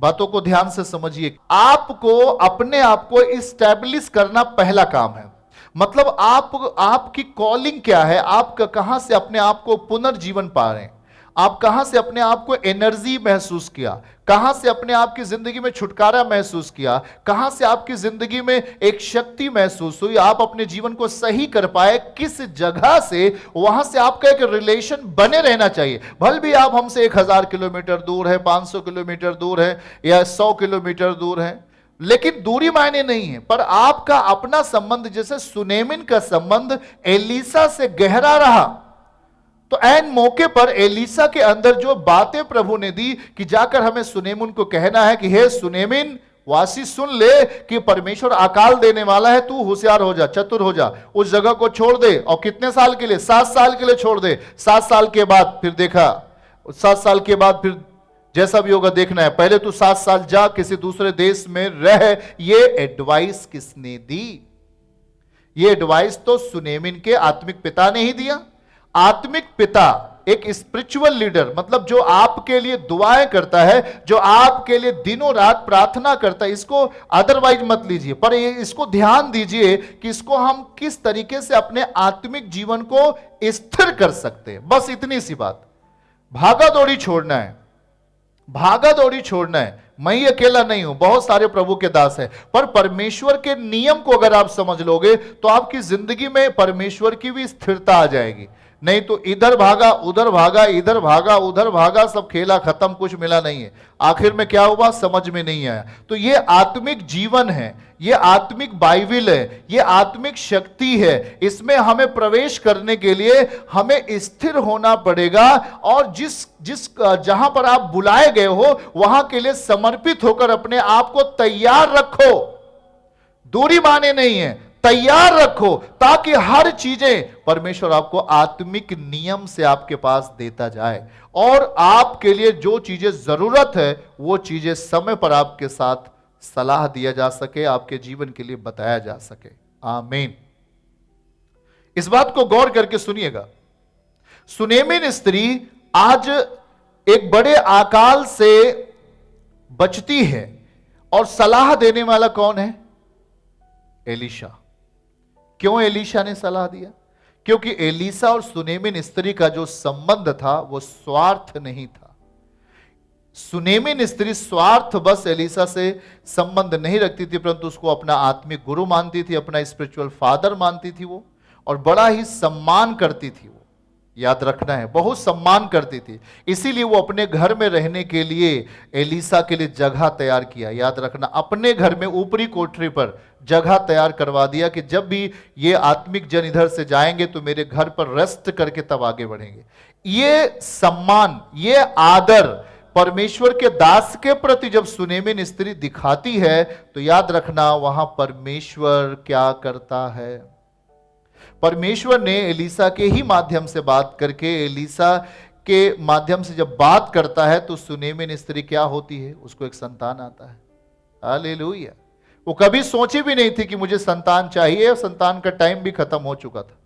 बातों को ध्यान से समझिए। आपको अपने आप को इस्टेब्लिश करना पहला काम है। मतलब आपकी कॉलिंग क्या है, आप कहां से अपने आप को पुनर्जीवन पा रहे हैं, आप कहां से अपने आप को एनर्जी महसूस किया, कहां से अपने आप की जिंदगी में छुटकारा महसूस किया, कहां से आपकी जिंदगी में एक शक्ति महसूस हुई, आप अपने जीवन को सही कर पाए, किस जगह से, वहां से आपका एक रिलेशन बने रहना चाहिए। भले भी आप हमसे 1000 किलोमीटर दूर है, 500 किलोमीटर दूर है या 100 किलोमीटर दूर है, लेकिन दूरी मायने नहीं है, पर आपका अपना संबंध, जैसे सुनेमिन का संबंध एलीसा से गहरा रहा, तो ऐन मौके पर एलीसा के अंदर जो बातें प्रभु ने दी कि जाकर हमें सुनेमिन को कहना है कि हे सुनेमिन वासी, सुन ले कि परमेश्वर अकाल देने वाला है, तू होशियार हो जा, चतुर हो जा, उस जगह को छोड़ दे। और कितने साल के लिए? 7 साल के लिए छोड़ दे। 7 साल के बाद फिर देखा, 7 साल के बाद फिर जैसा भी होगा देखना है, पहले तू 7 साल जा, किसी दूसरे देश में रह। ये एडवाइस किसने दी? ये एडवाइस तो सुनेमिन के आत्मिक पिता ने ही दिया। आत्मिक पिता एक स्पिरिचुअल लीडर, मतलब जो आपके लिए दुआएं करता है, जो आपके लिए दिनों रात प्रार्थना करता है, इसको अदरवाइज मत लीजिए, पर इसको ध्यान दीजिए कि इसको हम किस तरीके से अपने आत्मिक जीवन को स्थिर कर सकते हैं। बस इतनी सी बात। भागा दौड़ी छोड़ना है, भागा दौड़ी छोड़ना है। मैं ही अकेला नहीं हूं, बहुत सारे प्रभु के दास हैं, पर परमेश्वर के नियम को अगर आप समझ लोगे तो आपकी जिंदगी में परमेश्वर की भी स्थिरता आ जाएगी। नहीं तो इधर भागा उधर भागा, इधर भागा उधर भागा, सब खेला खत्म, कुछ मिला नहीं है। आखिर में क्या हुआ समझ में नहीं आया। तो ये आत्मिक जीवन है, ये आत्मिक बाइबिल है, ये आत्मिक शक्ति है। इसमें हमें प्रवेश करने के लिए हमें स्थिर होना पड़ेगा, और जिस जहां पर आप बुलाए गए हो वहां के लिए समर्पित होकर अपने आप को तैयार रखो। दूरी माने नहीं है, तैयार रखो, ताकि हर चीजें परमेश्वर आपको आत्मिक नियम से आपके पास देता जाए, और आपके लिए जो चीजें जरूरत है वो चीजें समय पर आपके साथ सलाह दिया जा सके, आपके जीवन के लिए बताया जा सके। आमीन। इस बात को गौर करके सुनिएगा। सुनेमिन स्त्री आज एक बड़े अकाल से बचती है, और सलाह देने वाला कौन है? एलीशा। क्यों एलीशा ने सलाह दिया? क्योंकि एलीशा और सुनेमिन स्त्री का जो संबंध था वो स्वार्थ नहीं था। सुनेमिन स्त्री स्वार्थ बस एलीशा से संबंध नहीं रखती थी, परंतु उसको अपना आत्मिक गुरु मानती थी, अपना स्पिरिचुअल फादर मानती थी वो, और बड़ा ही सम्मान करती थी वो। याद रखना है, बहुत सम्मान करती थी। इसीलिए वो अपने घर में रहने के लिए एलीशा के लिए जगह तैयार किया। याद रखना, अपने घर में ऊपरी कोठरी पर जगह तैयार करवा दिया कि जब भी ये आत्मिक जन इधर से जाएंगे तो मेरे घर पर रेस्ट करके तब आगे बढ़ेंगे। ये सम्मान, ये आदर परमेश्वर के दास के प्रति जब सुनेमिन स्त्री दिखाती है, तो याद रखना वहां परमेश्वर क्या करता है। परमेश्वर ने एलीशा के ही माध्यम से बात करके, एलीशा के माध्यम से जब बात करता है तो सुनेमिन स्त्री क्या होती है? उसको एक संतान आता है। हालेलुया। वो कभी सोची भी नहीं थी कि मुझे संतान चाहिए, संतान का टाइम भी खत्म हो चुका था।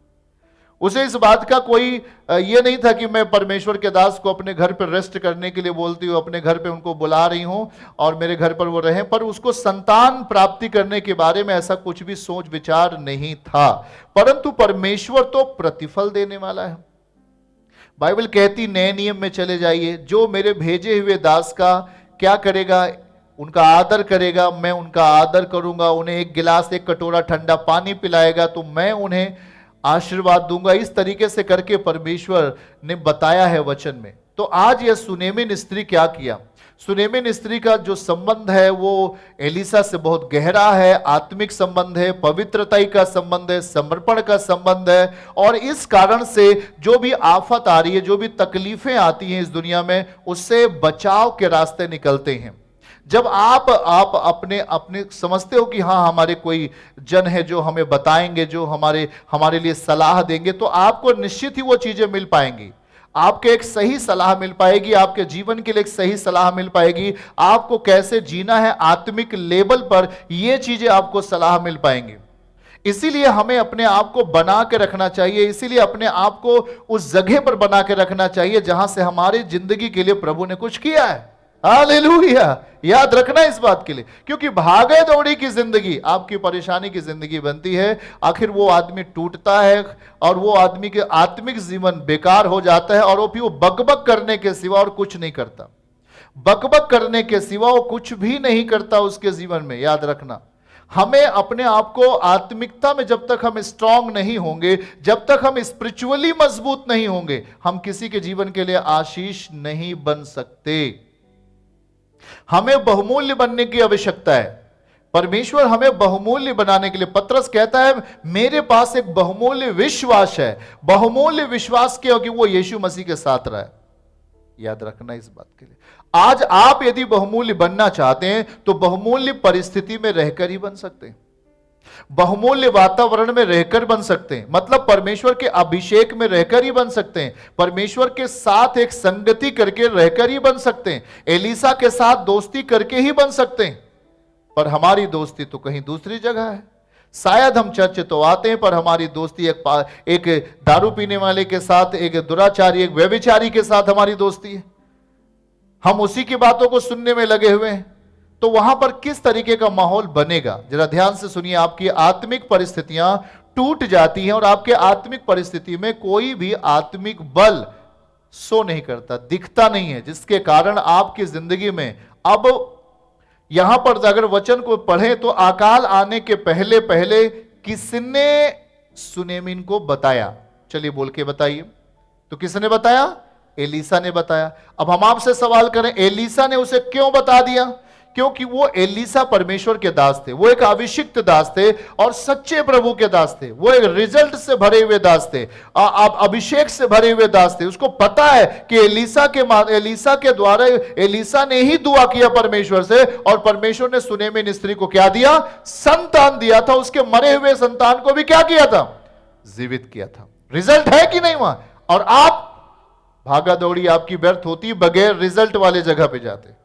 उसे इस बात का कोई ये नहीं था कि मैं परमेश्वर के दास को अपने घर पर रेस्ट करने के लिए बोलती हूँ, अपने घर पे उनको बुला रही हूँ और मेरे घर पर वो रहें, पर उसको संतान प्राप्ति करने के बारे में ऐसा कुछ भी सोच विचार नहीं था। परंतु परमेश्वर तो प्रतिफल देने वाला है। बाइबल कहती नए नियम में चले जाइए, जो मेरे भेजे हुए दास का क्या करेगा? उनका आदर करेगा, मैं उनका आदर करूंगा। उन्हें एक गिलास, एक कटोरा ठंडा पानी पिलाएगा तो मैं उन्हें आशीर्वाद दूंगा। इस तरीके से करके परमेश्वर ने बताया है वचन में। तो आज यह सुनेमिन स्त्री क्या किया? सुनेमिन स्त्री का जो संबंध है वो एलीशा से बहुत गहरा है, आत्मिक संबंध है, पवित्रता का संबंध है, समर्पण का संबंध है। और इस कारण से जो भी आफत आ रही है, जो भी तकलीफें आती हैं इस दुनिया में, उससे बचाव के रास्ते निकलते हैं। जब आप अपने समझते हो कि हाँ हमारे कोई जन है जो हमें बताएंगे, जो हमारे लिए सलाह देंगे, तो आपको निश्चित ही वो चीजें मिल पाएंगी। आपके एक सही सलाह मिल पाएगी, आपके जीवन के लिए एक सही सलाह मिल पाएगी। आपको कैसे जीना है आत्मिक लेवल पर, ये चीजें आपको सलाह मिल पाएंगी। इसीलिए हमें अपने आप को बना के रखना चाहिए, इसीलिए अपने आप को उस जगह पर बना के रखना चाहिए जहां से हमारी जिंदगी के लिए प्रभु ने कुछ किया है। हालेलुया। याद रखना इस बात के लिए, क्योंकि भागे दौड़ी की जिंदगी आपकी परेशानी की जिंदगी बनती है। आखिर वो आदमी टूटता है और वो आदमी के आत्मिक जीवन बेकार हो जाता है, और वो बकबक करने के सिवा और कुछ नहीं करता। बकबक करने के सिवा वो कुछ भी नहीं करता उसके जीवन में। याद रखना, हमें अपने आप को आत्मिकता में जब तक हम स्ट्रांग नहीं होंगे, जब तक हम स्पिरिचुअली मजबूत नहीं होंगे, हम किसी के जीवन के लिए आशीष नहीं बन सकते। हमें बहुमूल्य बनने की आवश्यकता है। परमेश्वर हमें बहुमूल्य बनाने के लिए, पतरस कहता है मेरे पास एक बहुमूल्य विश्वास है। बहुमूल्य विश्वास क्योंकि वो यीशु मसीह के साथ रहा है। याद रखना इस बात के लिए। आज आप यदि बहुमूल्य बनना चाहते हैं तो बहुमूल्य परिस्थिति में रहकर ही बन सकते हैं, बहुमूल्य वातावरण में रहकर बन सकते हैं, मतलब परमेश्वर के अभिषेक में रहकर ही बन सकते हैं, परमेश्वर के साथ एक संगति करके रहकर ही बन सकते हैं, एलीसा के साथ दोस्ती करके ही बन सकते हैं। पर हमारी दोस्ती तो कहीं दूसरी जगह है। शायद हम चर्च तो आते हैं, पर हमारी दोस्ती एक दारू पीने वाले के साथ, एक दुराचारी, एक व्यभिचारी के साथ हमारी दोस्ती है। हम उसी की बातों को सुनने में लगे हुए हैं। तो वहां पर किस तरीके का माहौल बनेगा, जरा ध्यान से सुनिए। आपकी आत्मिक परिस्थितियां टूट जाती हैं और आपके आत्मिक परिस्थिति में कोई भी आत्मिक बल सो नहीं करता, दिखता नहीं है, जिसके कारण आपकी जिंदगी में अब यहां पर अगर वचन को पढ़ें तो अकाल आने के पहले पहले किसने सुनेमिन को बताया? चलिए बोल के बताइए। तो किसने बताया? एलीसा ने बताया। अब हम आपसे सवाल करें, एलीसा ने उसे क्यों बता दिया? क्योंकि वो एलीसा परमेश्वर के दास थे, वो एक अभिषिक्त दास थे और सच्चे प्रभु के दास थे। वो एक रिजल्ट से भरे हुए दास थे, अभिषेक से भरे हुए दास थे। उसको पता है कि एलीसा के द्वारा एलीसा ने ही दुआ किया परमेश्वर से, और परमेश्वर ने सुनेमिन स्त्री को क्या दिया? संतान दिया था। उसके मरे हुए संतान को भी क्या किया था? जीवित किया था। रिजल्ट है कि नहीं वहां? और आप भागा दौड़ी आपकी व्यर्थ होती, बगैर रिजल्ट वाले जगह पे जाते।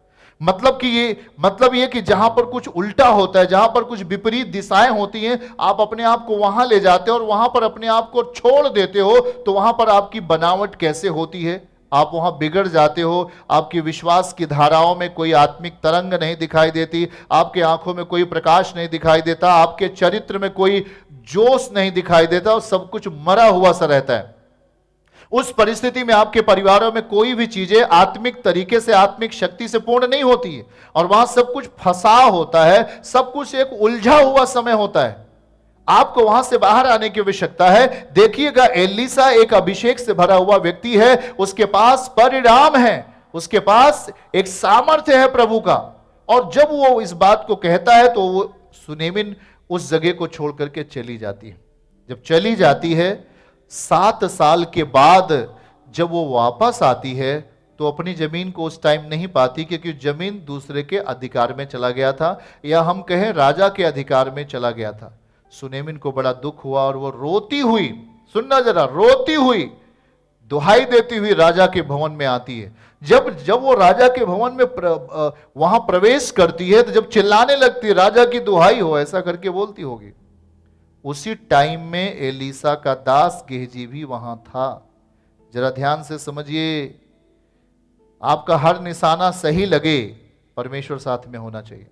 मतलब ये कि जहां पर कुछ उल्टा होता है, जहां पर कुछ विपरीत दिशाएं होती हैं, आप अपने आप को वहां ले जाते हो और वहां पर अपने आप को छोड़ देते हो। तो वहां पर आपकी बनावट कैसे होती है? आप वहां बिगड़ जाते हो। आपकी विश्वास की धाराओं में कोई आत्मिक तरंग नहीं दिखाई देती, आपके आंखों में कोई प्रकाश नहीं दिखाई देता, आपके चरित्र में कोई जोश नहीं दिखाई देता, और सब कुछ मरा हुआ सा रहता है। उस परिस्थिति में आपके परिवारों में कोई भी चीजें आत्मिक तरीके से, आत्मिक शक्ति से पूर्ण नहीं होती है, और वहां सब कुछ फंसा होता है, सब कुछ एक उलझा हुआ समय होता है। आपको वहां से बाहर आने की आवश्यकता है। देखिएगा, एलीसा एक अभिषेक से भरा हुआ व्यक्ति है, उसके पास परिणाम है, उसके पास एक सामर्थ्य है प्रभु का। और जब वो इस बात को कहता है तो वो सुनेमिन उस जगह को छोड़ करके चली जाती है। जब चली जाती है, 7 साल के बाद जब वो वापस आती है तो अपनी जमीन को उस टाइम नहीं पाती, क्योंकि जमीन दूसरे के अधिकार में चला गया था, या हम कहें राजा के अधिकार में चला गया था। सुनेमिन को बड़ा दुख हुआ और वो रोती हुई, सुनना जरा, रोती हुई, दुहाई देती हुई राजा के भवन में आती है। जब वो राजा के भवन में वहां प्रवेश करती है तो जब चिल्लाने लगती है, राजा की दुहाई हो, ऐसा करके बोलती होगी। उसी टाइम में एलीसा का दास गेहजी भी वहां था। जरा ध्यान से समझिए, आपका हर निशाना सही लगे, परमेश्वर साथ में होना चाहिए।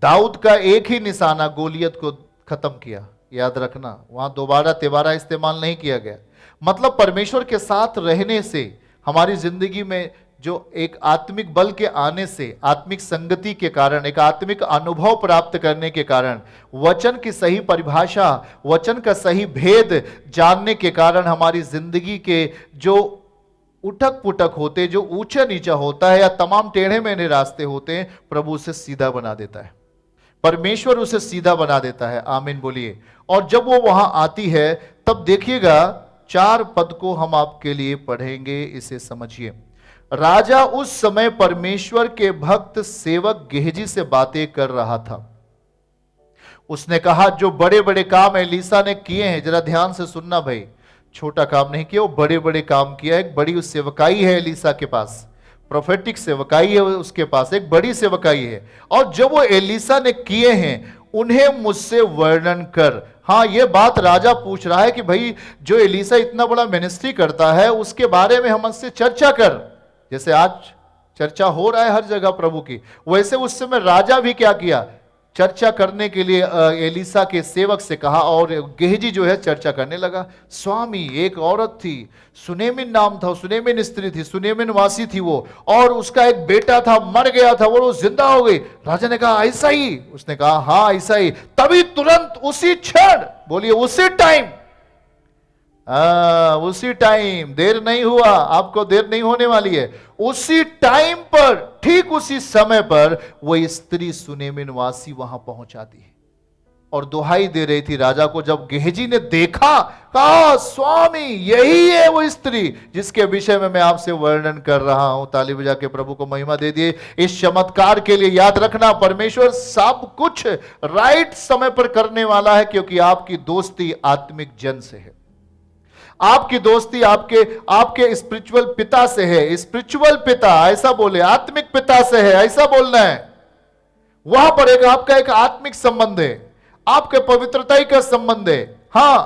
दाऊद का एक ही निशाना गोलियत को खत्म किया, याद रखना, वहां दोबारा तिबारा इस्तेमाल नहीं किया गया। मतलब परमेश्वर के साथ रहने से हमारी जिंदगी में जो एक आत्मिक बल के आने से, आत्मिक संगति के कारण, एक आत्मिक अनुभव प्राप्त करने के कारण, वचन की सही परिभाषा, वचन का सही भेद जानने के कारण हमारी जिंदगी के जो उठक पुटक होते, जो ऊंचा नीचा होता है, या तमाम टेढ़े मेढ़े रास्ते होते हैं, प्रभु उसे सीधा बना देता है, परमेश्वर उसे सीधा बना देता है। आमीन बोलिए। और जब वो वहां आती है तब देखिएगा, 4 पद को हम आपके लिए पढ़ेंगे, इसे समझिए। राजा उस समय परमेश्वर के भक्त सेवक गेहजी से बातें कर रहा था। उसने कहा, जो बड़े बड़े काम एलीसा ने किए हैं, जरा ध्यान से सुनना भाई, छोटा काम नहीं किया, वो बड़े बड़े काम किया। एक बड़ी सेवकाई है एलीसा के पास, प्रोफेटिक सेवकाई है उसके पास, एक बड़ी सेवकाई है। और जब वो एलीसा ने किए हैं, उन्हें मुझसे वर्णन कर। हाँ, ये बात राजा पूछ रहा है कि भाई जो एलीसा इतना बड़ा मिनिस्ट्री करता है, उसके बारे में हमसे चर्चा कर। जैसे आज चर्चा हो रहा है हर जगह प्रभु की, वैसे उस समय राजा भी क्या किया, चर्चा करने के लिए एलीसा के सेवक से कहा, और गेहजी जो है चर्चा करने लगा। स्वामी, एक औरत थी, सुनेमिन नाम था, सुनेमिन स्त्री थी, सुनेमिन वासी थी वो, और उसका एक बेटा था, मर गया था, वो जिंदा हो गई। राजा ने कहा ऐसा ही? उसने कहा हाँ ऐसा ही। तभी तुरंत उसी क्षण, बोलिए उसी टाइम, उसी टाइम, देर नहीं हुआ, आपको देर नहीं होने वाली है, उसी टाइम पर, ठीक उसी समय पर वो स्त्री सुनेमिन वासी वहां पहुंचाती है और दुहाई दे रही थी राजा को। जब गेहजी ने देखा, कहा स्वामी यही है वो स्त्री जिसके विषय में मैं आपसे वर्णन कर रहा हूं। ताली बजा के प्रभु को महिमा दे दिए इस चमत्कार के लिए। याद रखना, परमेश्वर सब कुछ राइट समय पर करने वाला है, क्योंकि आपकी दोस्ती आत्मिक जन से है, आपकी दोस्ती आपके स्पिरिचुअल पिता से है। स्पिरिचुअल पिता, ऐसा बोले, आत्मिक पिता से है, ऐसा बोलना है। वहां पर आपका एक आत्मिक संबंध है, आपके पवित्रता का संबंध है। हां,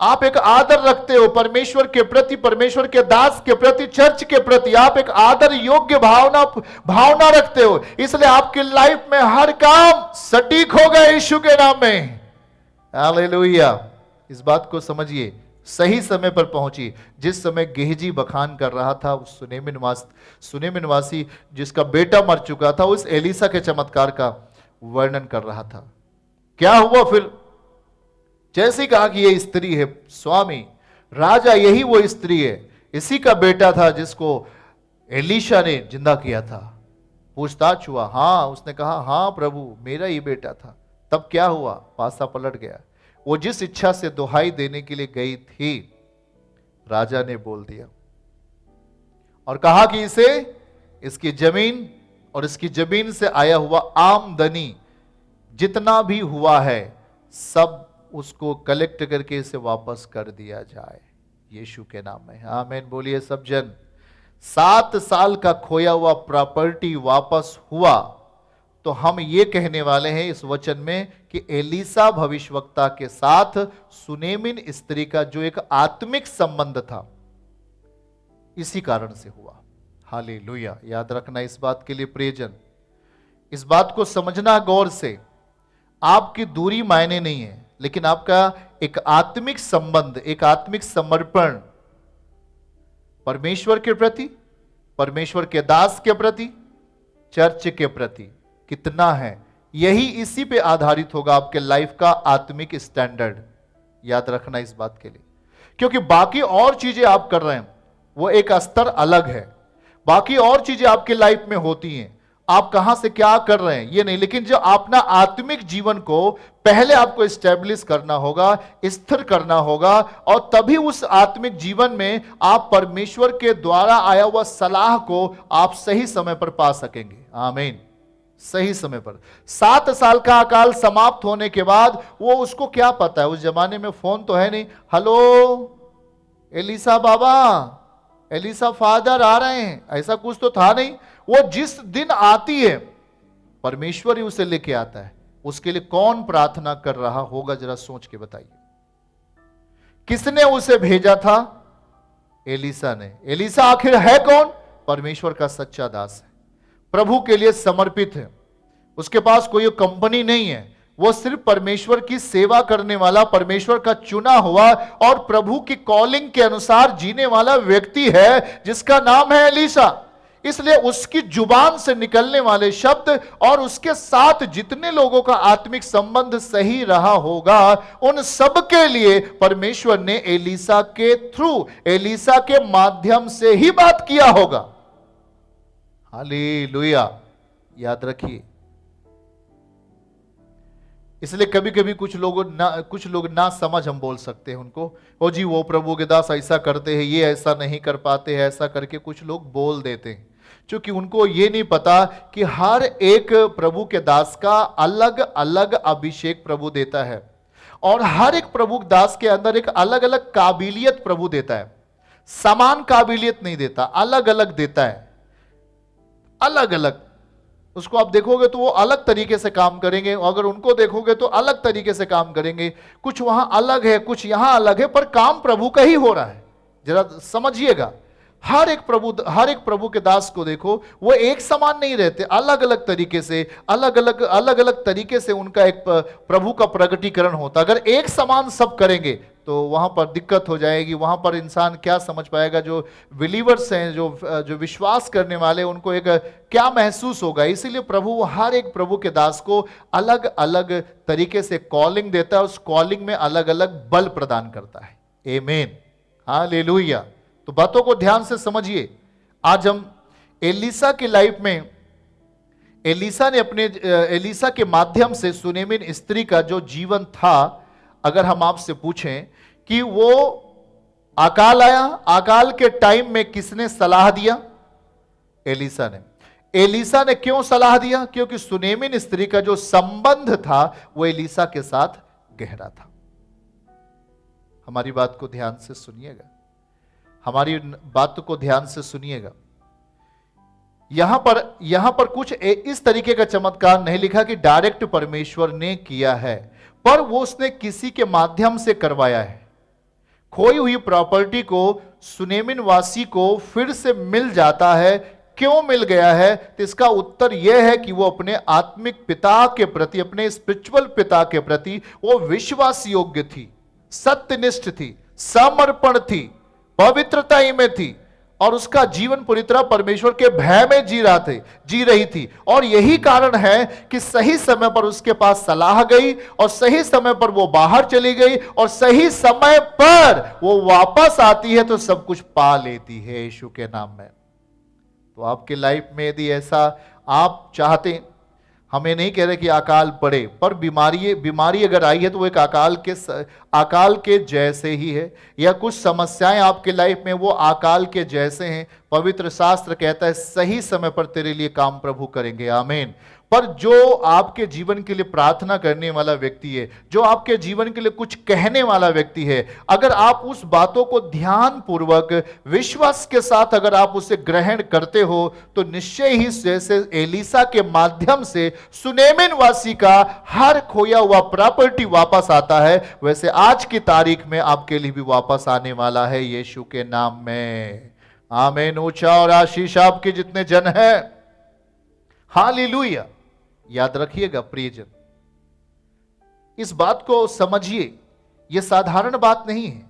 आप एक आदर रखते हो परमेश्वर के प्रति, परमेश्वर के दास के प्रति, चर्च के प्रति आप एक आदर योग्य भावना रखते हो, इसलिए आपकी लाइफ में हर काम सटीक हो गए यीशु के नाम में। हालेलुया। इस बात को समझिए, सही समय पर पहुंची। जिस समय गेहजी बखान कर रहा था, उस सुनेमिनवासी जिसका बेटा मर चुका था, उस एलीसा के चमत्कार का वर्णन कर रहा था। क्या हुआ फिर? जैसे ही कहा कि ये स्त्री है, स्वामी राजा यही वो स्त्री है, इसी का बेटा था जिसको एलीशा ने जिंदा किया था। पूछताछ हुआ, हाँ, उसने कहा हाँ प्रभु मेरा ही बेटा था। तब क्या हुआ? पासा पलट गया। वो जिस इच्छा से दुहाई देने के लिए गई थी, राजा ने बोल दिया और कहा कि इसकी जमीन और इसकी जमीन से आया हुआ आमदनी जितना भी हुआ है सब उसको कलेक्ट करके इसे वापस कर दिया जाए, यीशु के नाम में। आमीन बोलिए सब जन। 7 साल का खोया हुआ प्रॉपर्टी वापस हुआ, तो हम ये कहने वाले हैं इस वचन में कि एलीसा भविष्यवक्ता के साथ सुनेमिन स्त्री का जो एक आत्मिक संबंध था, इसी कारण से हुआ। हालेलुया। याद रखना इस बात के लिए प्रियजन, इस बात को समझना गौर से। आपकी दूरी मायने नहीं है, लेकिन आपका एक आत्मिक संबंध, एक आत्मिक समर्पण परमेश्वर के प्रति, परमेश्वर के दास के प्रति, चर्च के प्रति कितना है, यही इसी पे आधारित होगा आपके लाइफ का आत्मिक स्टैंडर्ड। याद रखना इस बात के लिए, क्योंकि बाकी और चीजें आप कर रहे हैं वो एक स्तर अलग है, बाकी और चीजें आपके लाइफ में होती हैं, आप कहां से क्या कर रहे हैं ये नहीं, लेकिन जो अपना आत्मिक जीवन को पहले आपको एस्टेब्लिश करना होगा, स्थिर करना होगा, और तभी उस आत्मिक जीवन में आप परमेश्वर के द्वारा आया हुआ सलाह को आप सही समय पर पा सकेंगे। आमीन। सही समय पर। 7 साल का अकाल समाप्त होने के बाद वो, उसको क्या पता है, उस जमाने में फोन तो है नहीं, हेलो एलीसा बाबा, एलीसा फादर आ रहे हैं, ऐसा कुछ तो था नहीं। वो जिस दिन आती है परमेश्वर ही उसे लेके आता है। उसके लिए कौन प्रार्थना कर रहा होगा, जरा सोच के बताइए। किसने उसे भेजा था? एलीसा ने। एलीसा आखिर है कौन? परमेश्वर का सच्चा दास है, प्रभु के लिए समर्पित है, उसके पास कोई कंपनी नहीं है, वो सिर्फ परमेश्वर की सेवा करने वाला, परमेश्वर का चुना हुआ और प्रभु की कॉलिंग के अनुसार जीने वाला व्यक्ति है, जिसका नाम है एलीसा। इसलिए उसकी जुबान से निकलने वाले शब्द और उसके साथ जितने लोगों का आत्मिक संबंध सही रहा होगा, उन सब के लिए परमेश्वर ने एलीसा के थ्रू, एलीसा के माध्यम से ही बात किया होगा। हालेलुया। याद रखिए। इसलिए कभी कभी कुछ लोग ना समझ हम बोल सकते हैं उनको, ओ जी वो प्रभु के दास ऐसा करते हैं, ये ऐसा नहीं कर पाते हैं, ऐसा करके कुछ लोग बोल देते हैं, क्योंकि उनको ये नहीं पता कि हर एक प्रभु के दास का अलग अलग अभिषेक प्रभु देता है, और हर एक प्रभु दास के अंदर एक अलग अलग काबिलियत प्रभु देता है। समान काबिलियत नहीं देता, अलग अलग देता है, अलग अलग। उसको आप देखोगे तो वो अलग तरीके से काम करेंगे, अगर उनको देखोगे तो अलग तरीके से काम करेंगे। कुछ वहां अलग है, कुछ यहां अलग है, पर काम प्रभु का ही हो रहा है। जरा समझिएगा, हर एक प्रभु के दास को देखो, वो एक समान नहीं रहते, अलग अलग तरीके से, अलग अलग तरीके से उनका एक प्रभु का प्रकटीकरण होता। अगर एक समान सब करेंगे तो वहां पर दिक्कत हो जाएगी। वहां पर इंसान क्या समझ पाएगा, जो बिलीवर्स हैं, जो विश्वास करने वाले, उनको एक क्या महसूस होगा। इसीलिए प्रभु हर एक प्रभु के दास को अलग अलग तरीके से कॉलिंग देता है, उस कॉलिंग में अलग अलग बल प्रदान करता है। आमीन, हालेलुया। तो बातों को ध्यान से समझिए। आज हम एलीसा की लाइफ में, एलीसा के माध्यम से सुनेमिन स्त्री का जो जीवन था, अगर हम आपसे पूछें कि वो अकाल आया, अकाल के टाइम में किसने सलाह दिया? एलीसा ने। एलीसा ने क्यों सलाह दिया? क्योंकि सुनेमिन स्त्री का जो संबंध था वो एलीसा के साथ गहरा था। हमारी बात को ध्यान से सुनिएगा, हमारी बात को ध्यान से सुनिएगा। यहां पर कुछ इस तरीके का चमत्कार नहीं लिखा कि डायरेक्ट परमेश्वर ने किया है, पर वो उसने किसी के माध्यम से करवाया है। खोई हुई प्रॉपर्टी को सुनेमिन वासी को फिर से मिल जाता है। क्यों मिल गया है? तो इसका उत्तर यह है कि वो अपने आत्मिक पिता के प्रति, अपने स्पिरिचुअल पिता के प्रति वो विश्वास योग्य थी, सत्यनिष्ठ थी, समर्पण थी, पवित्रता में थी, और उसका जीवन पूरी तरह परमेश्वर के भय में जी रही थी। और यही कारण है कि सही समय पर उसके पास सलाह गई, और सही समय पर वो बाहर चली गई, और सही समय पर वो वापस आती है तो सब कुछ पा लेती है यीशु के नाम में। तो आपके लाइफ में यदि ऐसा आप चाहते, हमें नहीं कह रहे कि अकाल पड़े, पर बीमारी अगर आई है तो वो एक अकाल के जैसे ही है, या कुछ समस्याएं आपके लाइफ में वो अकाल के जैसे हैं। पवित्र शास्त्र कहता है सही समय पर तेरे लिए काम प्रभु करेंगे। आमीन। पर जो आपके जीवन के लिए प्रार्थना करने वाला व्यक्ति है, जो आपके जीवन के लिए कुछ कहने वाला व्यक्ति है, अगर आप उस बातों को ध्यान पूर्वक विश्वास के साथ अगर आप उसे ग्रहण करते हो, तो निश्चय ही जैसे एलीसा के माध्यम से सुनेमिन वासी का हर खोया हुआ प्रॉपर्टी वापस आता है, वैसे आज की तारीख में आपके लिए भी वापस आने वाला है यीशु के नाम में। आमीन। ऊंचा और आशीष आपके जितने जन है, हालेलुया। याद रखिएगा प्रियजन, इस बात को समझिए, यह साधारण बात नहीं है।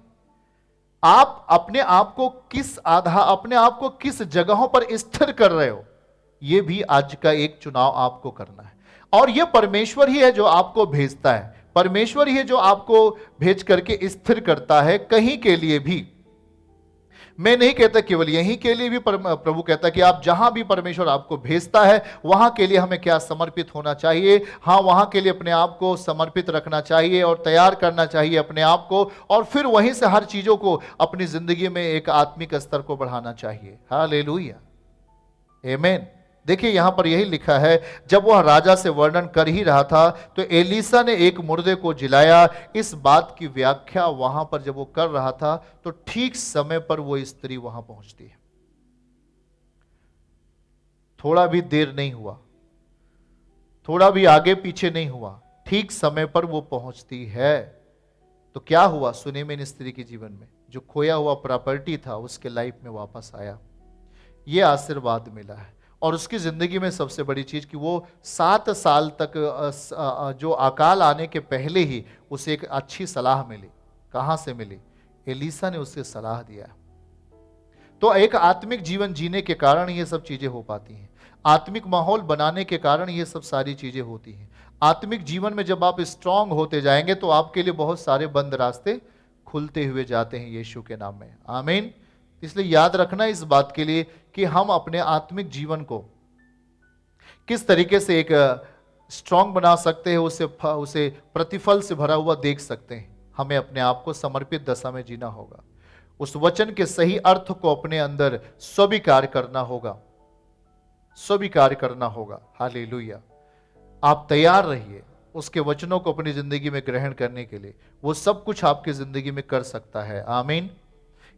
आप अपने आप को किस जगहों पर स्थिर कर रहे हो, यह भी आज का एक चुनाव आपको करना है। और यह परमेश्वर ही है जो आपको भेजता है, परमेश्वर ही है जो आपको भेज करके स्थिर करता है कहीं के लिए भी। मैं नहीं कहता केवल यहीं के लिए भी, प्रभु कहता कि आप जहां भी परमेश्वर आपको भेजता है वहां के लिए हमें क्या समर्पित होना चाहिए। हाँ, वहां के लिए अपने आप को समर्पित रखना चाहिए और तैयार करना चाहिए अपने आप को, और फिर वहीं से हर चीजों को अपनी जिंदगी में एक आत्मिक स्तर को बढ़ाना चाहिए। हालेलुया, आमीन। देखिए यहां पर यही लिखा है, जब वह राजा से वर्णन कर ही रहा था तो एलीसा ने एक मुर्दे को जिलाया। इस बात की व्याख्या वहां पर जब वो कर रहा था तो ठीक समय पर वो स्त्री वहां पहुंचती है। थोड़ा भी देर नहीं हुआ, थोड़ा भी आगे पीछे नहीं हुआ, ठीक समय पर वो पहुंचती है। तो क्या हुआ? सुनेमिन स्त्री के जीवन में जो खोया हुआ प्रॉपर्टी था उसके लाइफ में वापस आया, ये आशीर्वाद मिला है। और उसकी जिंदगी में सबसे बड़ी चीज कि वो 7 साल तक जो अकाल आने के पहले ही उसे एक अच्छी सलाह मिली। कहां से मिली? एलीसा ने उसे सलाह दिया। तो एक आत्मिक जीवन जीने के कारण ये सब चीजें हो पाती हैं, आत्मिक माहौल बनाने के कारण ये सब सारी चीजें होती हैं। आत्मिक जीवन में जब आप स्ट्रांग होते जाएंगे तो आपके लिए बहुत सारे बंद रास्ते खुलते हुए जाते हैं यीशु के नाम में। आमीन। इसलिए याद रखना इस बात के लिए कि हम अपने आत्मिक जीवन को किस तरीके से एक स्ट्रांग बना सकते हैं, उसे प्रतिफल से भरा हुआ देख सकते हैं। हमें अपने आप को समर्पित दशा में जीना होगा, उस वचन के सही अर्थ को अपने अंदर स्वीकार करना होगा, स्वीकार करना होगा। हालेलुया। आप तैयार रहिए उसके वचनों को अपनी जिंदगी में ग्रहण करने के लिए, वो सब कुछ आपकी जिंदगी में कर सकता है। आमीन।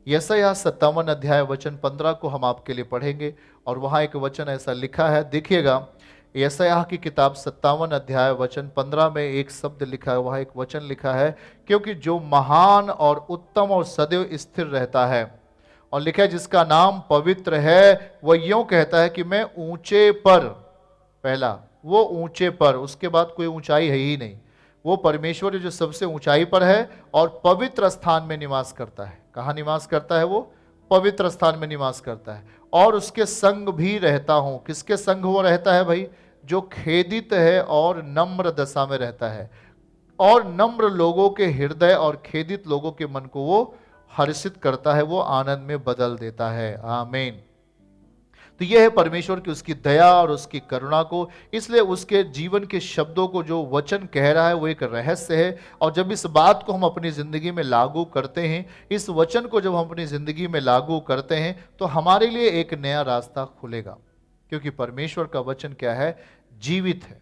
यशायाह 57 अध्याय वचन 15 को हम आपके लिए पढ़ेंगे, और वहां एक वचन ऐसा लिखा है, देखिएगा। यशायाह की किताब 57 अध्याय वचन 15 में एक शब्द लिखा है, वहां एक वचन लिखा है, क्योंकि जो महान और उत्तम और सदैव स्थिर रहता है और लिखा है जिसका नाम पवित्र है वह यूं कहता है कि मैं ऊंचे पर, पहला वो ऊंचे पर, उसके बाद कोई ऊंचाई है ही नहीं। वो परमेश्वर है जो सबसे ऊंचाई पर है और पवित्र स्थान में निवास करता है। कहाँ निवास करता है? वो पवित्र स्थान में निवास करता है। और उसके संग भी रहता हूं। किसके संग वो रहता है भाई? जो खेदित है और नम्र दशा में रहता है, और नम्र लोगों के हृदय और खेदित लोगों के मन को वो हर्षित करता है, वो आनंद में बदल देता है। आमीन। तो यह है परमेश्वर की उसकी दया और उसकी करुणा को। इसलिए उसके जीवन के शब्दों को जो वचन कह रहा है वो एक रहस्य है। और जब इस बात को हम अपनी जिंदगी में लागू करते हैं, इस वचन को जब हम अपनी जिंदगी में लागू करते हैं, तो हमारे लिए एक नया रास्ता खुलेगा। क्योंकि परमेश्वर का वचन क्या है? जीवित है।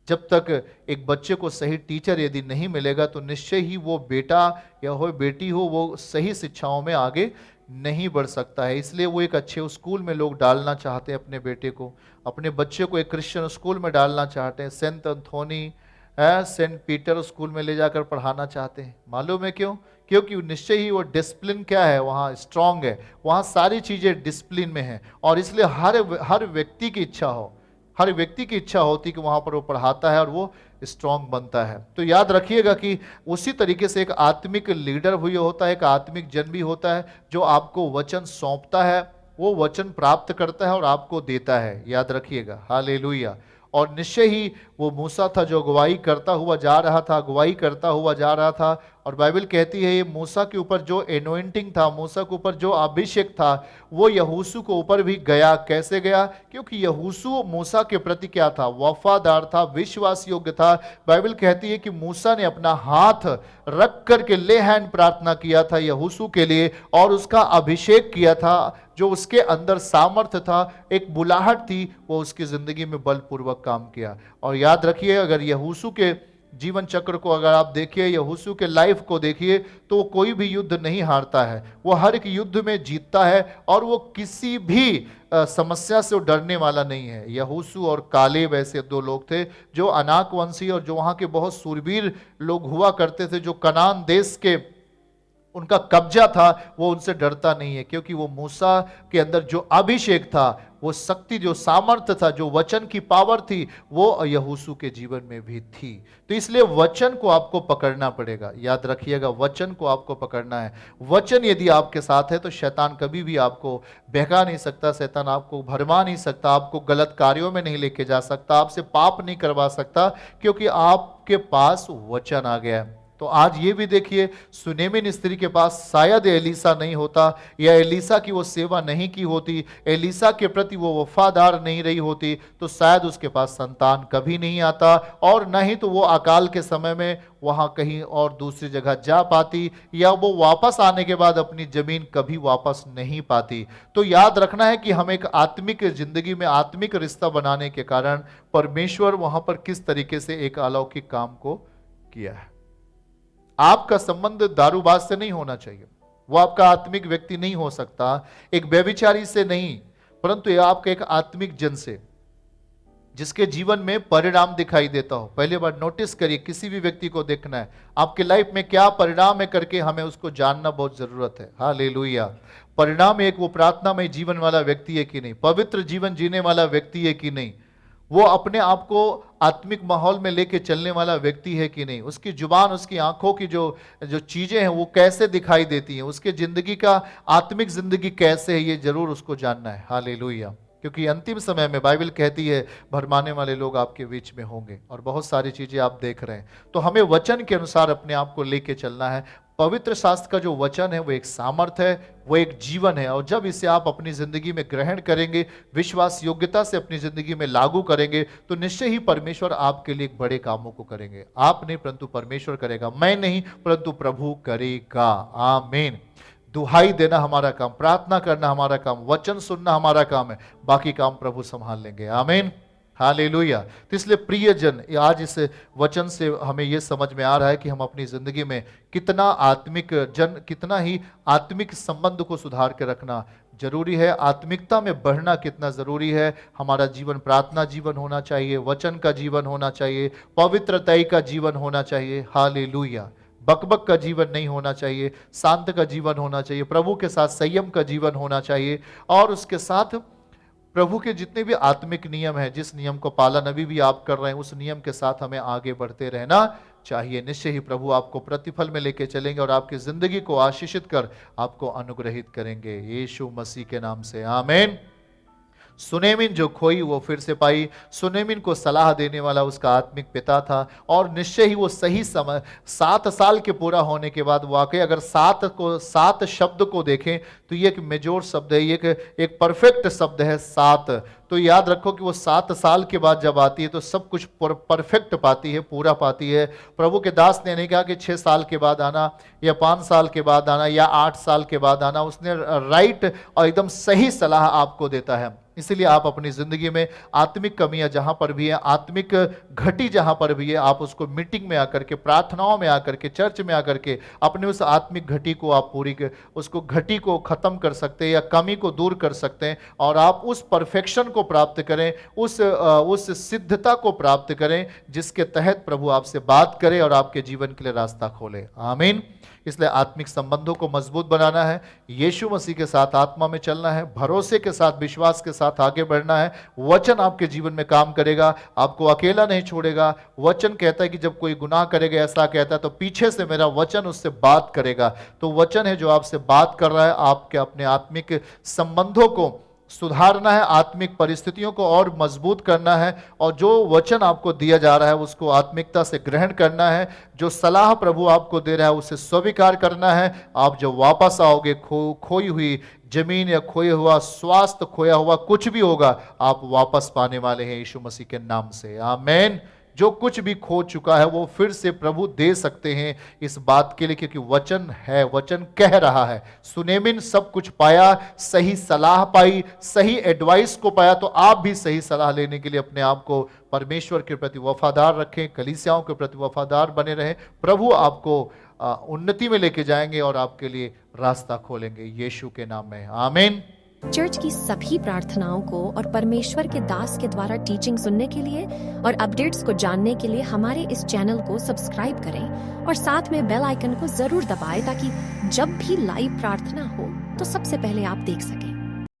जब तक एक बच्चे को सही टीचर यदि नहीं मिलेगा तो निश्चय ही वो बेटा या हो बेटी हो, वो सही शिक्षाओं में आगे नहीं बढ़ सकता है। इसलिए वो एक अच्छे स्कूल में लोग डालना चाहते हैं अपने बेटे को, अपने बच्चे को एक क्रिश्चियन स्कूल में डालना चाहते हैं, saint Anthony saint Peter school में ले जाकर पढ़ाना चाहते हैं। मालूम है क्यों? क्योंकि निश्चय ही वो डिसिप्लिन क्या है, वहाँ स्ट्रांग है, वहाँ सारी चीजें डिसिप्लिन में है। और इसलिए हर व्यक्ति की इच्छा हो, हर व्यक्ति की इच्छा होती कि वहां पर वो पढ़ाता है और वो स्ट्रांग बनता है। तो याद रखिएगा कि उसी तरीके से एक आत्मिक लीडर भी होता है, एक आत्मिक जन भी होता है जो आपको वचन सौंपता है, वो वचन प्राप्त करता है और आपको देता है। याद रखिएगा। हालेलुया। और निश्चय ही वो मूसा था जो अगुवाई करता हुआ जा रहा था, अगुवाई करता हुआ जा रहा था। और बाइबल कहती है ये मूसा के ऊपर जो एनोइंटिंग था, मूसा के ऊपर जो अभिषेक था, वो यहोशू के ऊपर भी गया। कैसे गया? क्योंकि यहोशू मूसा के प्रति क्या था? वफादार था, विश्वास योग्य था। बाइबल कहती है कि मूसा ने अपना हाथ रख करके ले हैंड प्रार्थना किया था यहोशू के लिए, और उसका अभिषेक किया था। जो उसके अंदर सामर्थ्य था, एक बुलाहट थी, वो उसकी जिंदगी में बलपूर्वक काम किया। और याद रखिए, अगर यहोशू के जीवन चक्र को अगर आप देखिए, यहोशू के लाइफ को देखिए, तो वो कोई भी युद्ध नहीं हारता है, वो हर एक युद्ध में जीतता है। और वो किसी भी समस्या से डरने वाला नहीं है। यहोशू और कालेब ऐसे दो लोग थे जो अनाक वंशी और जो वहां के बहुत सूरवीर लोग हुआ करते थे, जो कनान देश के उनका कब्जा था, वो उनसे डरता नहीं है। क्योंकि वो मूसा के अंदर जो अभिषेक था, वो शक्ति, जो सामर्थ्य था, जो वचन की पावर थी, वो यहोशू के जीवन में भी थी। तो इसलिए वचन को आपको पकड़ना पड़ेगा। याद रखिएगा, वचन को आपको पकड़ना है। वचन यदि आपके साथ है तो शैतान कभी भी आपको बहका नहीं सकता, शैतान आपको भरमा नहीं सकता, आपको गलत कार्यों में नहीं लेके जा सकता, आपसे पाप नहीं करवा सकता, क्योंकि आपके पास वचन आ गया है। तो आज ये भी देखिए, सुनेमिन स्त्री के पास शायद एलीसा नहीं होता, या एलीसा की वो सेवा नहीं की होती, एलीसा के प्रति वो वफादार नहीं रही होती, तो शायद उसके पास संतान कभी नहीं आता, और न ही तो वो अकाल के समय में वहां कहीं और दूसरी जगह जा पाती, या वो वापस आने के बाद अपनी जमीन कभी वापस नहीं पाती। तो याद रखना है कि हम एक आत्मिक जिंदगी में आत्मिक रिश्ता बनाने के कारण परमेश्वर वहां पर किस तरीके से एक अलौकिक काम को किया है। आपका संबंध दारूबाज से नहीं होना चाहिए, वो आपका आत्मिक व्यक्ति नहीं हो सकता, एक व्यभिचारी से नहीं, परंतु यह आपका एक आत्मिक जन से, जिसके जीवन में परिणाम दिखाई देता हो। पहले बार नोटिस करिए, किसी भी व्यक्ति को देखना है आपके लाइफ में क्या परिणाम है करके हमें उसको जानना बहुत जरूरत है। हालेलुया। परिणाम एक वो प्रार्थना में जीवन वाला व्यक्ति है कि नहीं, पवित्र जीवन जीने वाला व्यक्ति है कि नहीं, वो अपने आप को आत्मिक माहौल में लेके चलने वाला व्यक्ति है कि नहीं, उसकी जुबान, उसकी आंखों की जो चीजें हैं वो कैसे दिखाई देती हैं, उसके जिंदगी का आत्मिक जिंदगी कैसे है, ये जरूर उसको जानना है। हालेलुया। क्योंकि अंतिम समय में बाइबल कहती है भरमाने वाले लोग आपके बीच में होंगे, और बहुत सारी चीजें आप देख रहे हैं। तो हमें वचन के अनुसार अपने आप को लेके चलना है। पवित्र शास्त्र का जो वचन है वो एक सामर्थ है, वो एक जीवन है, और जब इसे आप अपनी जिंदगी में ग्रहण करेंगे, विश्वास योग्यता से अपनी जिंदगी में लागू करेंगे, तो निश्चय ही परमेश्वर आपके लिए बड़े कामों को करेंगे। आप नहीं परंतु परमेश्वर करेगा, मैं नहीं परंतु प्रभु करेगा। आमीन। दुहाई देना हमारा काम, प्रार्थना करना हमारा काम, वचन सुनना हमारा काम है, बाकी काम प्रभु संभाल लेंगे। आमीन। हालेलुया। तो इसलिए प्रियजन, आज इस वचन से हमें यह समझ में आ रहा है कि हम अपनी जिंदगी में कितना आत्मिक जन, कितना ही आत्मिक संबंध को सुधार के रखना जरूरी है, आत्मिकता में बढ़ना कितना जरूरी है। हमारा जीवन प्रार्थना जीवन होना चाहिए, वचन का जीवन होना चाहिए, पवित्रता का जीवन होना चाहिए। हालेलुया। बकबक का जीवन नहीं होना चाहिए, शांत का जीवन होना चाहिए, प्रभु के साथ संयम का जीवन होना चाहिए, और उसके साथ प्रभु के जितने भी आत्मिक नियम है, जिस नियम को पालन अभी भी आप कर रहे हैं, उस नियम के साथ हमें आगे बढ़ते रहना चाहिए। निश्चय ही प्रभु आपको प्रतिफल में लेके चलेंगे और आपकी जिंदगी को आशीषित कर आपको अनुग्रहित करेंगे, यीशु मसीह के नाम से आमीन। सुनेमिन जो खोई वो फिर से पाई। सुनेमिन को सलाह देने वाला उसका आत्मिक पिता था, और निश्चय ही वो सही समय 7 साल के पूरा होने के बाद, वाकई अगर 7 शब्द को देखें तो ये एक मेजोर शब्द है, ये एक परफेक्ट शब्द है 7। तो याद रखो कि वो 7 साल के बाद जब आती है तो सब कुछ परफेक्ट पाती है, पूरा पाती है। प्रभु के दास ने नहीं कहा कि 6 साल के बाद आना या 5 साल के बाद आना या 8 साल के बाद आना, उसने राइट और एकदम सही सलाह आपको देता है। इसलिए आप अपनी जिंदगी में आत्मिक कमियां जहां पर भी है, आत्मिक घटी जहां पर भी है, आप उसको मीटिंग में आकर के, प्रार्थनाओं में आकर के, चर्च में आकर के अपने उस आत्मिक घटी को आप उसको घटी को खत्म कर सकते हैं या कमी को दूर कर सकते हैं, और आप उस परफेक्शन को प्राप्त करें, उस सिद्धता को प्राप्त करें जिसके तहत प्रभु आपसे बात करे और आपके जीवन के लिए रास्ता खोले। आमीन। इसलिए आत्मिक संबंधों को मजबूत बनाना है, यीशु मसीह के साथ आत्मा में चलना है, भरोसे के साथ, विश्वास के साथ आगे बढ़ना है। वचन आपके जीवन में काम करेगा, आपको अकेला नहीं छोड़ेगा। वचन कहता है कि जब कोई गुनाह करेगा, ऐसा कहता है, तो पीछे से मेरा वचन उससे बात करेगा। तो वचन है जो आपसे बात कर रहा है, आपके अपने आत्मिक संबंधों को सुधारना है, आत्मिक परिस्थितियों को और मजबूत करना है, और जो वचन आपको दिया जा रहा है उसको आत्मिकता से ग्रहण करना है। जो सलाह प्रभु आपको दे रहा है उसे स्वीकार करना है। आप जब वापस आओगे, खोई हुई जमीन या खोया हुआ स्वास्थ्य, खोया हुआ कुछ भी होगा, आप वापस पाने वाले हैं यीशु मसीह के नाम से। आमीन। जो कुछ भी खो चुका है वो फिर से प्रभु दे सकते हैं, इस बात के लिए, क्योंकि वचन है, वचन कह रहा है। सुनेमिन सब कुछ पाया, सही सलाह पाई, एडवाइस एडवाइस को पाया। तो आप भी सही सलाह लेने के लिए अपने आप को परमेश्वर के प्रति वफादार रखें, कलीसियाओं के प्रति वफादार बने रहें। प्रभु आपको उन्नति में लेके जाएंगे और आपके लिए रास्ता खोलेंगे यीशु के नाम में। आमीन। चर्च की सभी प्रार्थनाओं को और परमेश्वर के दास के द्वारा टीचिंग सुनने के लिए और अपडेट्स को जानने के लिए हमारे इस चैनल को सब्सक्राइब करें और साथ में बेल आइकन को जरूर दबाएं, ताकि जब भी लाइव प्रार्थना हो तो सबसे पहले आप देख सकें।